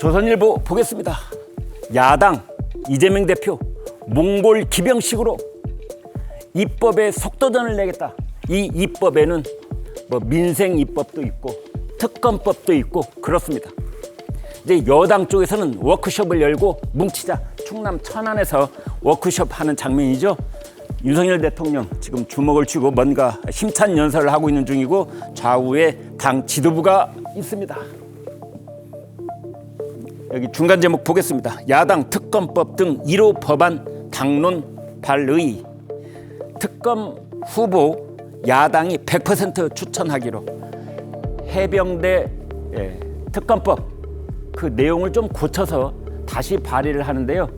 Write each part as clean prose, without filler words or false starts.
조선일보 보겠습니다. 야당 이재명 대표 몽골 기병식으로 입법에 속도전을 내겠다. 이 입법에는 민생 입법도 있고 특검법도 있고 그렇습니다. 이제 여당 쪽에서는 워크숍을 열고 뭉치자, 충남 천안에서 워크숍 하는 장면이죠. 윤석열 대통령 지금 주먹을 쥐고 뭔가 힘찬 연설을 하고 있는 중이고 좌우에 당 지도부가 있습니다. 여기 중간 제목 보겠습니다. 야당 특검법 등 1호 법안 당론 발의. 특검 후보 야당이 100% 추천하기로. 해병대 특검법 그 내용을 좀 고쳐서 다시 발의를 하는데요.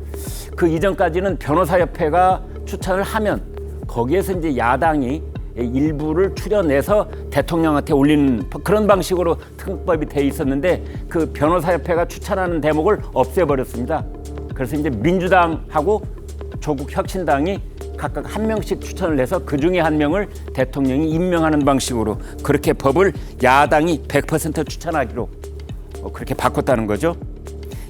그 이전까지는 변호사협회가 추천을 하면 거기에서 이제 야당이 일부를 추려내서 대통령한테 올리는 그런 방식으로 특검법이 돼 있었는데 그 변호사협회가 추천하는 대목을 없애버렸습니다. 그래서 이제 민주당하고 조국혁신당이 각각 한 명씩 추천을 해서 그 중에 한 명을 대통령이 임명하는 방식으로 그렇게 법을 야당이 100% 추천하기로 그렇게 바꿨다는 거죠.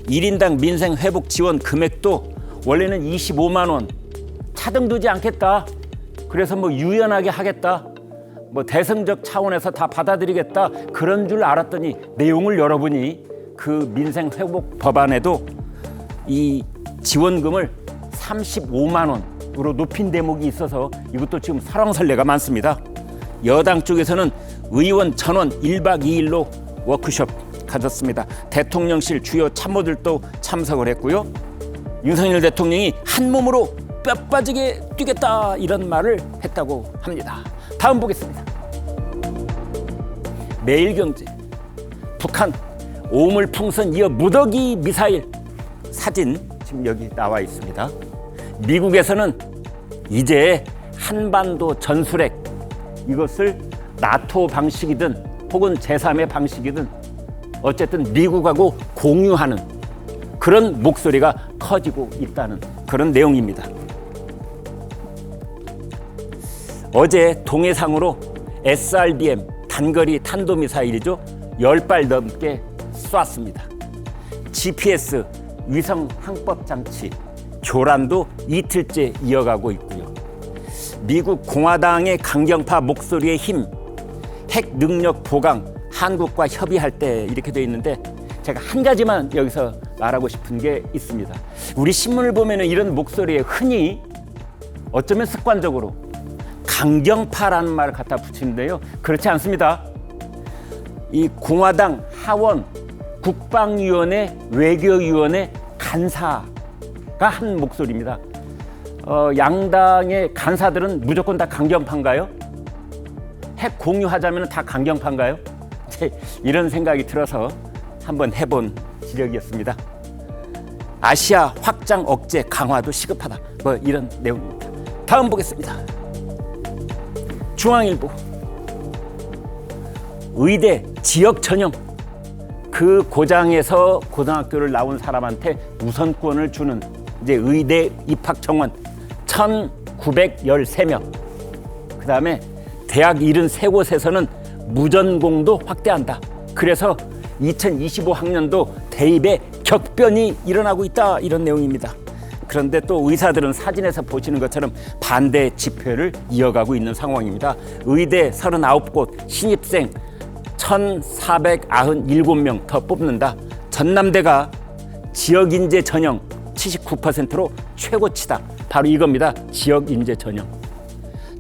1인당 민생 회복 지원 금액도 원래는 25만 원 차등두지 않겠다. 그래서 유연하게 하겠다. 대승적 차원에서 다 받아들이겠다. 그런 줄 알았더니 내용을 열어보니 그 민생 회복 법안에도 이 지원금을 35만 원으로 높인 대목이 있어서 이것도 지금 설왕설래가 많습니다. 여당 쪽에서는 의원 전원 1박 2일로 워크숍 가졌습니다. 대통령실 주요 참모들도 참석을 했고요. 윤석열 대통령이 한 몸으로 뼈 빠지게 뛰겠다 이런 말을 했다고 합니다. 다음 보겠습니다. 매일경제. 북한 오물풍선 이어 무더기 미사일 사진 지금 여기 나와 있습니다. 미국에서는 이제 한반도 전술핵 이것을 나토 방식이든 혹은 제3의 방식이든 어쨌든 미국하고 공유하는 그런 목소리가 커지고 있다는 그런 내용입니다. 어제 동해상으로 SRBM 단거리 탄도미사일이죠. 10발 넘게 쐈습니다. GPS 위성 항법 장치 교란도 이틀째 이어가고 있고요. 미국 공화당의 강경파 목소리의 힘, 핵 능력 보강, 한국과 협의할 때 이렇게 돼 있는데 제가 한 가지만 여기서 말하고 싶은 게 있습니다. 우리 신문을 보면 이런 목소리에 흔히 어쩌면 습관적으로 강경파라는 말을 갖다 붙이는데요. 그렇지 않습니다. 이 공화당 하원 국방위원회 외교위원회 간사가 한 목소리입니다. 양당의 간사들은 무조건 다 강경파인가요? 핵 공유하자면 다 강경파인가요? 이런 생각이 들어서 한번 해본 지력이었습니다. 아시아 확장 억제 강화도 시급하다. 이런 내용입니다. 다음 보겠습니다. 중앙일보. 의대 지역 전형. 그 고장에서 고등학교를 나온 사람한테 우선권을 주는 이제 의대 입학 정원 1,913명. 그다음에 대학 73곳에서는 무전공도 확대한다. 그래서 2025학년도 대입에 격변이 일어나고 있다. 이런 내용입니다. 그런데 또 의사들은 사진에서 보시는 것처럼 반대 집회를 이어가고 있는 상황입니다. 의대 39곳 신입생 1,497명 더 뽑는다. 전남대가 지역인재 전형 79%로 최고치다. 바로 이겁니다. 지역인재 전형.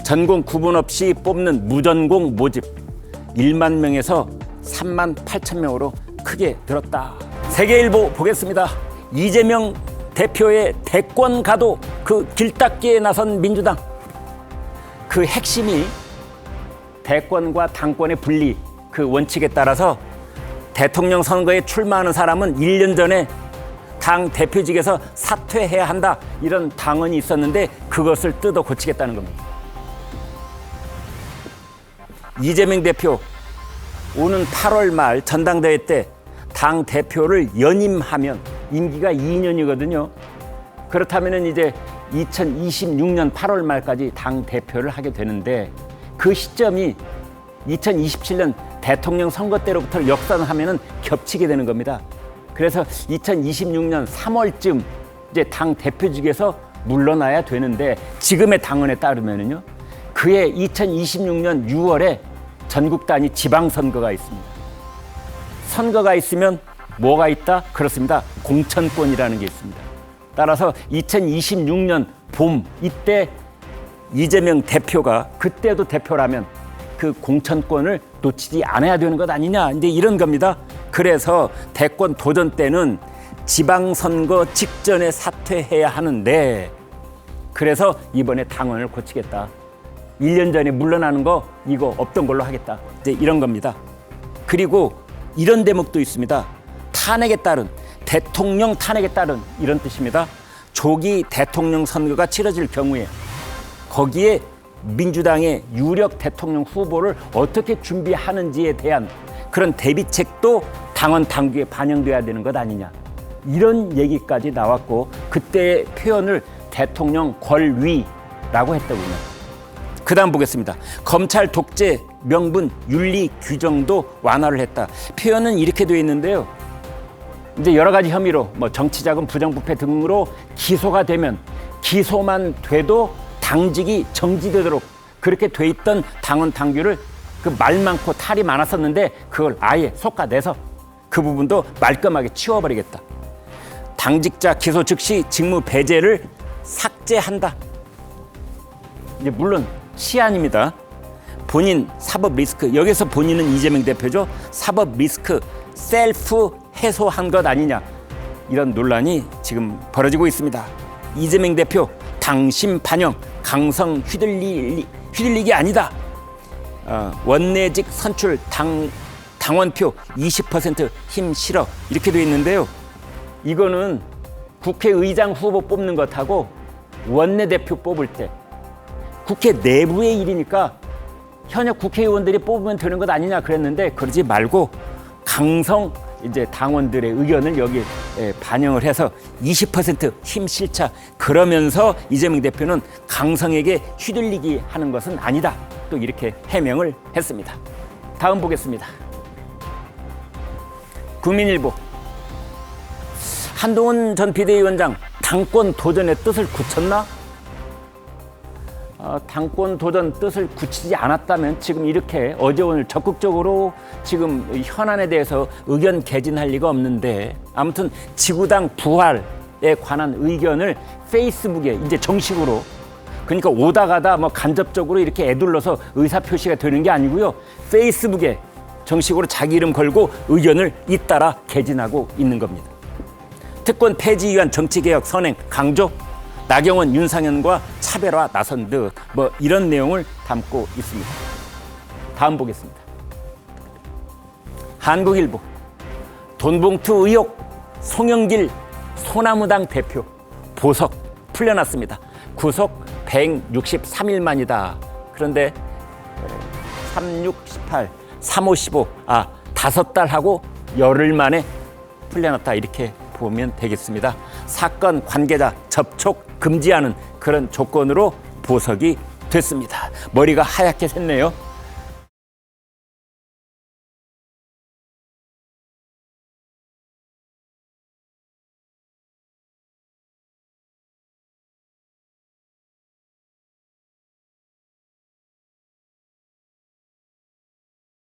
전공 구분 없이 뽑는 무전공 모집 1만 명에서 3만 8천 명으로 크게 늘었다. 세계일보 보겠습니다. 이재명 대표의 대권 가도 그 길닦기에 나선 민주당. 그 핵심이 대권과 당권의 분리 그 원칙에 따라서 대통령 선거에 출마하는 사람은 1년 전에 당 대표직에서 사퇴해야 한다. 이런 당언이 있었는데 그것을 뜯어 고치겠다는 겁니다. 이재명 대표 오는 8월 말 전당대회 때 당 대표를 연임하면 임기가 2년이거든요. 그렇다면 이제 2026년 8월 말까지 당 대표를 하게 되는데 그 시점이 2027년 대통령 선거 때로부터 역산하면 겹치게 되는 겁니다. 그래서 2026년 3월쯤 이제 당 대표직에서 물러나야 되는데 지금의 당원에 따르면은요, 그해 2026년 6월에 전국 단위 지방선거가 있습니다. 선거가 있으면 뭐가 있다? 그렇습니다. 공천권이라는 게 있습니다. 따라서 2026년 봄 이때 이재명 대표가 그때도 대표라면 그 공천권을 놓치지 않아야 되는 것 아니냐, 이제 이런 겁니다. 그래서 대권 도전 때는 지방선거 직전에 사퇴해야 하는데, 그래서 이번에 당원을 고치겠다. 1년 전에 물러나는 거 이거 없던 걸로 하겠다. 이제 이런 겁니다. 그리고 이런 대목도 있습니다. 탄핵에 따른, 대통령 탄핵에 따른 이런 뜻입니다. 조기 대통령 선거가 치러질 경우에 거기에 민주당의 유력 대통령 후보를 어떻게 준비하는지에 대한 그런 대비책도 당원 당규에 반영돼야 되는 것 아니냐, 이런 얘기까지 나왔고, 그때의 표현을 대통령 권위라고 했더군요. 그 다음 보겠습니다. 검찰 독재 명분 윤리 규정도 완화를 했다. 표현은 이렇게 되어 있는데요. 이제 여러 가지 혐의로 뭐 정치자금 부정부패 등으로 기소가 되면 기소만 돼도 당직이 정지되도록 그렇게 돼 있던 당원 당규를 그 말 많고 탈이 많았었는데 그걸 아예 솎아내서 그 부분도 말끔하게 치워버리겠다. 당직자 기소 즉시 직무 배제를 삭제한다. 이제 물론 시안입니다. 본인 사법 리스크, 여기서 본인은 이재명 대표죠. 사법 리스크 셀프 해소한 것 아니냐, 이런 논란이 지금 벌어지고 있습니다. 이재명 대표 당심 반영 강성 휘둘리기 아니다. 원내직 선출 당원표 20% 힘 실어, 이렇게 돼 있는데요. 이거는 국회의장 후보 뽑는 것하고 원내대표 뽑을 때 국회 내부의 일이니까 현역 국회의원들이 뽑으면 되는 것 아니냐 그랬는데, 그러지 말고 강성 이제 당원들의 의견을 여기 반영을 해서 20% 힘 실자, 그러면서 이재명 대표는 강성에게 휘둘리기 하는 것은 아니다, 또 이렇게 해명을 했습니다. 다음 보겠습니다. 국민일보. 한동훈 전 비대위원장 당권 도전의 뜻을 굳혔나? 당권 도전 뜻을 굳히지 않았다면 지금 이렇게 어제 오늘 적극적으로 지금 현안에 대해서 의견 개진할 리가 없는데, 아무튼 지구당 부활에 관한 의견을 페이스북에 이제 정식으로, 그러니까 오다 가다 뭐 간접적으로 이렇게 애둘러서 의사표시가 되는 게 아니고요, 페이스북에 정식으로 자기 이름 걸고 의견을 잇따라 개진하고 있는 겁니다. 특권 폐지 위한 정치개혁 선행 강조, 나경원, 윤상현과 차별화 나선 듯, 뭐 이런 내용을 담고 있습니다. 다음 보겠습니다. 한국일보. 돈봉투 의혹, 송영길 소나무당 대표 보석 풀려났습니다. 구속 163일 만이다. 그런데 3618, 3515, 5달하고 열흘 만에 풀려났다, 이렇게 보면 되겠습니다. 사건 관계자 접촉 금지하는 그런 조건으로 보석이 됐습니다. 머리가 하얗게 샜네요.